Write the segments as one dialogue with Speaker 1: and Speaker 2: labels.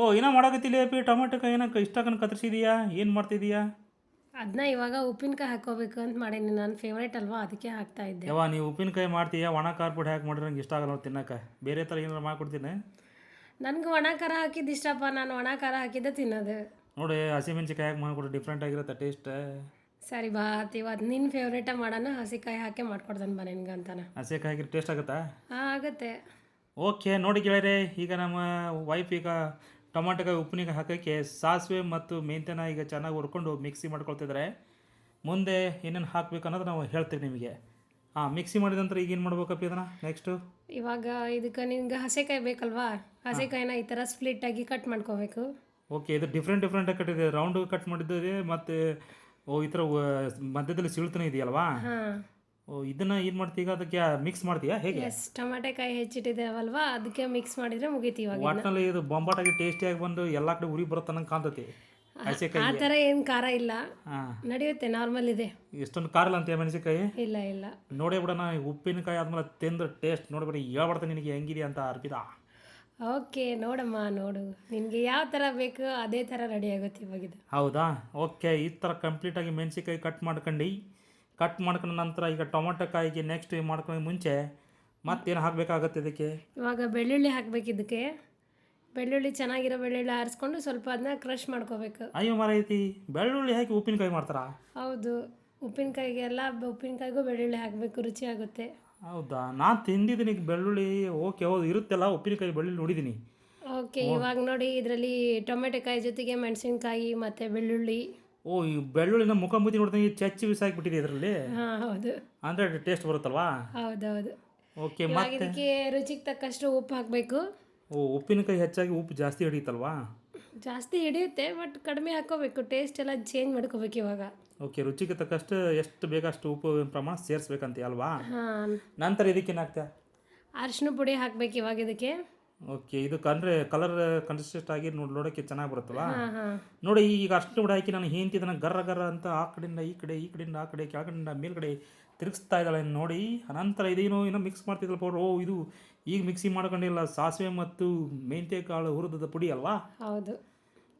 Speaker 1: ಓ ಏನೋ ಮಾಡಕತ್ತಿಲ್ಲ P tomato ಕಾಯಿನ ಇಷ್ಟಕ್ಕನ ಕತ್ತರಿಸಿದೀಯಾ ಏನು ಮಾಡ್ತಿದೀಯಾ?
Speaker 2: ಅದನ್ನ ಇವಾಗ ಉಪ್ಪಿನಕಾಯಿ ಹಾಕ್ಕೋಬೇಕು ಅಂತ ಮಾಡೀನಿ. ನನ್ನ ಫೇವ್ರೇಟ್ ಅಲ್ವಾ ಅದಕ್ಕೆ ಹಾಕ್ತಾ ಇದ್ದೆ.
Speaker 1: ಯವ್ವ ನೀವು ಉಪ್ಪಿನಕಾಯಿ ಮಾಡ್ತೀಯಾ ಒಣ ಖಾರ ಪುಡಿ ಹಾಕಿ ಮಾಡಿದ್ರೆ ನಂಗೆ ಇಷ್ಟ ಆಗಲ್ಲ ನೋಡಿ ತಿನ್ನಕ್ಕೆ. ಬೇರೆ ಥರ ಏನಾರು ಮಾಡ್ಕೊಡ್ತೀನಿ.
Speaker 2: ನನಗೆ ಒಣ ಖಾರ ಹಾಕಿದ್ದು ಇಷ್ಟಪ್ಪ. ನಾನು ಒಣ ಖಾರ ಹಾಕಿದ್ದೆ ತಿನ್ನೋದು.
Speaker 1: ನೋಡಿ ಹಸಿಮೆಣ್ಸಿಕಾಯಿ ಹಾಕಿ ಮಾಡಿಕೊಡ್ರಿ ಡಿಫ್ರೆಂಟ್ ಆಗಿರುತ್ತೆ ಟೇಸ್ಟ್.
Speaker 2: ಸರಿ ಬಾ ಇವತ್ತು ನಿನ್ನ ಫೇವ್ರೇಟ ಮಾಡೋಣ. ಹಸಿಕಾಯಿ ಹಾಕಿ ಮಾಡ್ಕೊಡ್ತಾನೆ ಬಾ ನಿನ್ಗಂತಾನೆ.
Speaker 1: ಹಸಿಕಾಯಿ ಹಾಕಿದ್ರೆ ಟೇಸ್ಟ್ ಆಗುತ್ತಾ?
Speaker 2: ಹಾಂ ಆಗುತ್ತೆ.
Speaker 1: ಓಕೆ ನೋಡಿ ಗೆಳೆಯರೆ, ಈಗ ನಮ್ಮ ವೈಫ್ ಈಗ ಟೊಮಾಟೊಕಾಯಿ ಉಪ್ಪಿನಕಾಯಿ ಹಾಕೋಕ್ಕೆ ಸಾಸಿವೆ ಮತ್ತು ಮೆಂತ್ಯನ ಈಗ ಚೆನ್ನಾಗಿ ಹುರ್ಕೊಂಡು ಮಿಕ್ಸಿ ಮಾಡ್ಕೊಳ್ತಿದ್ದಾರೆ. ಮುಂದೆ ಏನೇನು ಹಾಕ್ಬೇಕು ಅನ್ನೋದು ನಾವು ಹೇಳ್ತೀವಿ ನಿಮಗೆ. ಮಿಕ್ಸಿ ಮಾಡಿದ ನಂತರ ಈಗ ಏನು ಮಾಡ್ಬೇಕಪ್ಪ ಇದನ್ನು ನೆಕ್ಸ್ಟು?
Speaker 2: ಇವಾಗ ಇದಕ್ಕೆ ನಿನ್ಗೆ ಹಸಿಕಾಯಿ ಬೇಕಲ್ವಾ? ಹಸಿಕಾಯಿನ ಈ ಥರ ಸ್ಪ್ಲಿಟ್ಟಾಗಿ ಕಟ್ ಮಾಡ್ಕೋಬೇಕು.
Speaker 1: ಓಕೆ, ಇದು ಡಿಫ್ರೆಂಟಾಗಿ ಕಟ್ಟಿದೆ. ರೌಂಡ್ ಕಟ್ ಮಾಡಿದ್ದೆ ಮತ್ತು ಈ ಥರ ಮಧ್ಯದಲ್ಲಿ ಸಿಳ್ತಾನೆ ಇದೆಯಲ್ವಾ?
Speaker 2: ಹಾಂ.
Speaker 1: ಇದನ್ನು ಏನು ಮಾಡ್ತೀಯ, ಈಗ ಅದಕ್ಕೆ ಮಿಕ್ಸ್ ಮಾಡ್ತೀಯಾ ಹೇಗೆ?
Speaker 2: ಎಸ್, ಟೊಮೆಟೊಕಾಯಿ ಹೆಚ್ಚಿಟ್ಟಿದ್ದೇವಲ್ವಾ ಅದಕ್ಕೆ ಮಿಕ್ಸ್ ಮಾಡಿದರೆ ಮುಗೀತಿ ಇವಾಗ.
Speaker 1: ಒಟ್ಟಿನಲ್ಲಿ ಇದು ಬೊಂಬಾಟಾಗಿ ಟೇಸ್ಟಿಯಾಗಿ ಬಂದು ಎಲ್ಲ ಕಡೆ ಉರಿ ಬರುತ್ತೆ ನಂಗೆ ಕಾಣ್ತೈತಿ
Speaker 2: ಆ
Speaker 1: ಹಸಿಕಾಯಿ.
Speaker 2: ಥರ ಏನು ಖಾರ ಇಲ್ಲ,
Speaker 1: ಹಾಂ,
Speaker 2: ನಡೆಯುತ್ತೆ, ನಾರ್ಮಲ್ ಇದೆ.
Speaker 1: ಇಷ್ಟೊಂದು ಖಾರ ಇಲ್ಲ ಅಂತೀಯ ಮೆಣಸಿಕಾಯಿ?
Speaker 2: ಇಲ್ಲ ಇಲ್ಲ.
Speaker 1: ನೋಡೇ ಬಿಡೋಣ ಉಪ್ಪಿನಕಾಯಿ ಆದ್ಮೇಲೆ ತಿಂದು ಟೇಸ್ಟ್ ನೋಡಿಬಿಡಿ ಹೇಳ್ಬಿಡ್ತೀನಿ ನಿನಗೆ ಹೆಂಗಿದೆ ಅಂತ ಅರ್ಪಿತ.
Speaker 2: ಓಕೆ, ನೋಡಮ್ಮ ನೋಡು, ನಿನಗೆ ಯಾವ ಥರ ಬೇಕು ಅದೇ ಥರ ರೆಡಿ ಆಗುತ್ತೆ ಇವಾಗಿದು.
Speaker 1: ಹೌದಾ? ಓಕೆ, ಈ ಥರ ಕಂಪ್ಲೀಟಾಗಿ ಮೆಣಸಿಕಾಯಿ ಕಟ್ ಮಾಡ್ಕೊಂಡ ನಂತರ ಈಗ ಟೊಮೊಟೊ ಕಾಯಿಗೆ ನೆಕ್ಸ್ಟ್ ಮಾಡ್ಕೊಳ್ಳೋ ಮುಂಚೆ ಮತ್ತೇನು ಹಾಕಬೇಕಾಗತ್ತೆ ಇದಕ್ಕೆ?
Speaker 2: ಇವಾಗ ಬೆಳ್ಳುಳ್ಳಿ ಹಾಕ್ಬೇಕು ಇದಕ್ಕೆ. ಬೆಳ್ಳುಳ್ಳಿ ಚೆನ್ನಾಗಿರೋ ಬೆಳ್ಳುಳ್ಳಿ ಆರಿಸ್ಕೊಂಡು ಸ್ವಲ್ಪ ಅದನ್ನ ಕ್ರಷ್ ಮಾಡ್ಕೋಬೇಕು.
Speaker 1: ಅಯ್ಯೋ ಮಾರೈತಿ, ಬೆಳ್ಳುಳ್ಳಿ ಹಾಕಿ ಉಪ್ಪಿನಕಾಯಿ ಮಾಡ್ತಾರಾ?
Speaker 2: ಹೌದು, ಉಪ್ಪಿನಕಾಯಿಗೆಲ್ಲ ಉಪ್ಪಿನಕಾಯಿಗೂ ಬೆಳ್ಳುಳ್ಳಿ ಹಾಕಬೇಕು, ರುಚಿ ಆಗುತ್ತೆ.
Speaker 1: ಹೌದಾ? ನಾನು ತಿಂದಿದ್ದೀನಿ ಬೆಳ್ಳುಳ್ಳಿ. ಓಕೆ, ಹೌದು ಇರುತ್ತೆಲ್ಲ ಉಪ್ಪಿನಕಾಯಿ ಬೆಳ್ಳುಳ್ಳಿ ನೋಡಿದ್ದೀನಿ.
Speaker 2: ಓಕೆ, ಇವಾಗ ನೋಡಿ ಇದರಲ್ಲಿ ಟೊಮೆಟೊಕಾಯಿ ಜೊತೆಗೆ ಮೆಣಸಿನ್ಕಾಯಿ ಮತ್ತು ಬೆಳ್ಳುಳ್ಳಿ.
Speaker 1: ಓ, ಈ ಬೆಳ್ಳುಳ್ಳಿನ ಮುಖಂಬುತಿ ನೋಡ್ತೀನಿ ಚಚ್ಚಿ ಬಿಸಾಕಿಬಿಟ್ಟಿದೆ ಇದರಲ್ಲಿ.
Speaker 2: ಹಾಂ ಹೌದು.
Speaker 1: ಅಂದರೆ ಟೇಸ್ಟ್ ಬರುತ್ತಲ್ವಾ?
Speaker 2: ಹೌದೌದು.
Speaker 1: ಓಕೆ,
Speaker 2: ಇವಾಗ
Speaker 1: ಮತ್ತೆ
Speaker 2: ಇದಕ್ಕೆ ರುಚಿಗೆ ತಕ್ಕಷ್ಟು ಉಪ್ಪು ಹಾಕಬೇಕು.
Speaker 1: ಓ, ಉಪ್ಪಿನಕಾಯಿ ಹೆಚ್ಚಾಗಿ ಉಪ್ಪು ಜಾಸ್ತಿ ಹಿಡಿಯುತ್ತಲ್ವಾ?
Speaker 2: ಜಾಸ್ತಿ ಹಿಡಿಯುತ್ತೆ, ಬಟ್ ಕಡಿಮೆ ಹಾಕ್ಕೋಬೇಕು, ಟೇಸ್ಟ್ ಎಲ್ಲ ಚೇಂಜ್ ಮಾಡ್ಕೋಬೇಕು ಇವಾಗ.
Speaker 1: ಓಕೆ, ರುಚಿಗೆ ತಕ್ಕಷ್ಟು ಎಷ್ಟು ಬೇಕಷ್ಟು ಉಪ್ಪು ಪ್ರಮಾಣ ಸೇರಿಸ್ಬೇಕಂತ ಅಲ್ವಾ?
Speaker 2: ಹಾಂ.
Speaker 1: ನಂತರ ಇದಕ್ಕೆ ಏನಾಗ್ತಾ?
Speaker 2: ಅರಿಶಿನ ಪುಡಿ ಹಾಕ್ಬೇಕು ಇವಾಗ ಇದಕ್ಕೆ.
Speaker 1: ಓಕೆ, ಇದು ಕಂಡ್ರೆ ಕಲರ್ ಕನ್ಸಿಸ್ಟೆಂಟ್ ಆಗಿ ನೋಡೋಕ್ಕೆ ಚೆನ್ನಾಗಿ ಬರುತ್ತಲ್ಲ.
Speaker 2: ಹಾಂ ಹಾಂ.
Speaker 1: ನೋಡಿ ಈಗ ಅಷ್ಟು ಕೂಡ ಹಾಕಿ ನಾನು ಹೆಂಡ್ತಿದ್ದನ್ನು ಗರ್ರ ಗರ್ರ ಅಂತ ಆ ಕಡೆಯಿಂದ ಈ ಕಡೆ, ಈ ಕಡೆಯಿಂದ ಆ ಕಡೆ, ಕೆಳಗಡೆಯಿಂದ ಮೇಲ್ಗಡೆ ತಿರುಗಿಸ್ತಾ ಇದ್ದಾಳೆ ನೋಡಿ. ಅನಂತರ ಇದೇನೋ ಏನೋ ಮಿಕ್ಸ್ ಮಾಡ್ತಿದ್ದಲ್ಲ ಪೌಡ್ರು. ಓ, ಇದು ಈಗ ಮಿಕ್ಸಿ ಮಾಡ್ಕೊಂಡಿಲ್ಲ, ಸಾಸಿವೆ ಮತ್ತು ಮೆಂತ್ಯ ಕಾಳು ಹುರಿದ ಪುಡಿ ಅಲ್ವಾ?
Speaker 2: ಹೌದು.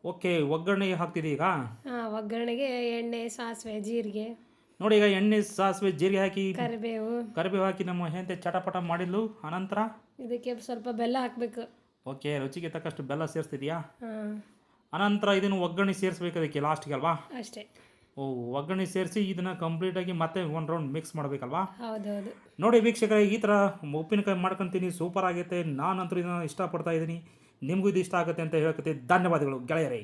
Speaker 1: ಓಕೆ, ಒಗ್ಗರಣೆಗೆ ಹಾಕ್ತಿದೆ ಈಗ.
Speaker 2: ಹಾಂ, ಒಗ್ಗರಣೆಗೆ ಎಣ್ಣೆ, ಸಾಸಿವೆ, ಜೀರಿಗೆ,
Speaker 1: ನೋಡಿ ಈಗ ಎಣ್ಣೆ, ಸಾಸಿವೆ, ಜೀರಿಗೆ ಹಾಕಿ
Speaker 2: ಕರಿಬೇವು
Speaker 1: ಹಾಕಿ ನಮ್ಮ ಹೆಂಡತಿ ಚಟಪಟ ಮಾಡಿದ್ಲು. ಅನಂತರ
Speaker 2: ಇದಕ್ಕೆ ಸ್ವಲ್ಪ ಬೆಲ್ಲ ಹಾಕಬೇಕು.
Speaker 1: ಓಕೆ, ರುಚಿಗೆ ತಕ್ಕಷ್ಟು ಬೆಲ್ಲ ಸೇರಿಸ್ತಿದ್ಯಾ?
Speaker 2: ಹಾಂ.
Speaker 1: ಅನಂತರ ಇದನ್ನು ಒಗ್ಗರಣೆ ಸೇರಿಸ್ಬೇಕು ಅದಕ್ಕೆ ಲಾಸ್ಟಿಗೆ ಅಲ್ವಾ?
Speaker 2: ಅಷ್ಟೇ.
Speaker 1: ಓ, ಒಗ್ಗರಣೆ ಸೇರಿಸಿ ಇದನ್ನು ಕಂಪ್ಲೀಟಾಗಿ ಮತ್ತೆ ಒಂದು ರೌಂಡ್ ಮಿಕ್ಸ್ ಮಾಡಬೇಕಲ್ವಾ?
Speaker 2: ಹೌದೌದು.
Speaker 1: ನೋಡಿ ವೀಕ್ಷಕರೇ, ಈ ಥರ ಉಪ್ಪಿನಕಾಯಿ ಮಾಡ್ಕೊತೀನಿ, ಸೂಪರ್ ಆಗೈತೆ. ನಾನಂತೂ ಇದನ್ನು ಇಷ್ಟಪಡ್ತಾ ಇದ್ದೀನಿ. ನಿಮಗೂ ಇದು ಇಷ್ಟ ಆಗುತ್ತೆ ಅಂತ ಹೇಳ್ಕೊತೀನಿ. ಧನ್ಯವಾದಗಳು ಗೆಳೆಯರೇ.